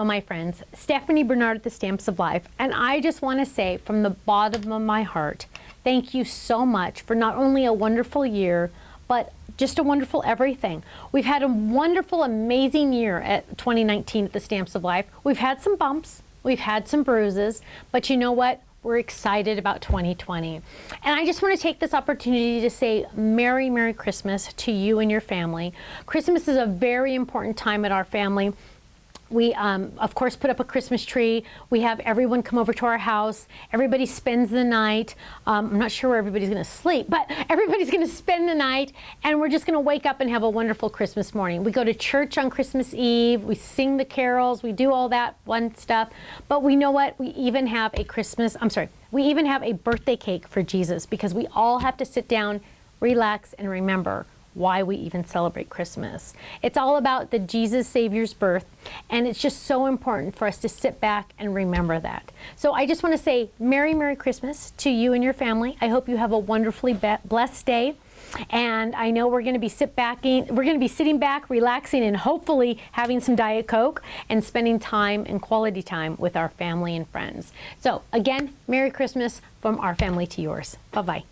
Hello, my friends. Stephanie Barnard at the Stamps of Life, and I just want to say from the bottom of my heart, thank you so much for not only a wonderful year, but just a wonderful everything. We've had a wonderful, amazing year at 2019 at the Stamps of Life. We've had some bumps, we've had some bruises, but you know what? We're excited about 2020. And I just want to take this opportunity to say Merry, Merry Christmas to you and your family. Christmas is a very important time at our family. We, of course, put up a Christmas tree. We have everyone come over to our house. Everybody spends the night. I'm not sure where everybody's going to sleep, but everybody's going to spend the night, and we're just going to wake up and have a wonderful Christmas morning. We go to church on Christmas Eve. We sing the carols. We do all that fun stuff. But we know what? We even have we even have a birthday cake for Jesus, because we all have to sit down, relax, and remember why we even celebrate Christmas. It's all about the Jesus Savior's birth, and it's just so important for us to sit back and remember that. So I just want to say Merry, Merry Christmas to you and your family. I hope you have a wonderfully blessed day. And I know we're going to be sitting back, relaxing, and hopefully having some Diet Coke and spending time and quality time with our family and friends. So again, Merry Christmas from our family to yours. Bye-bye.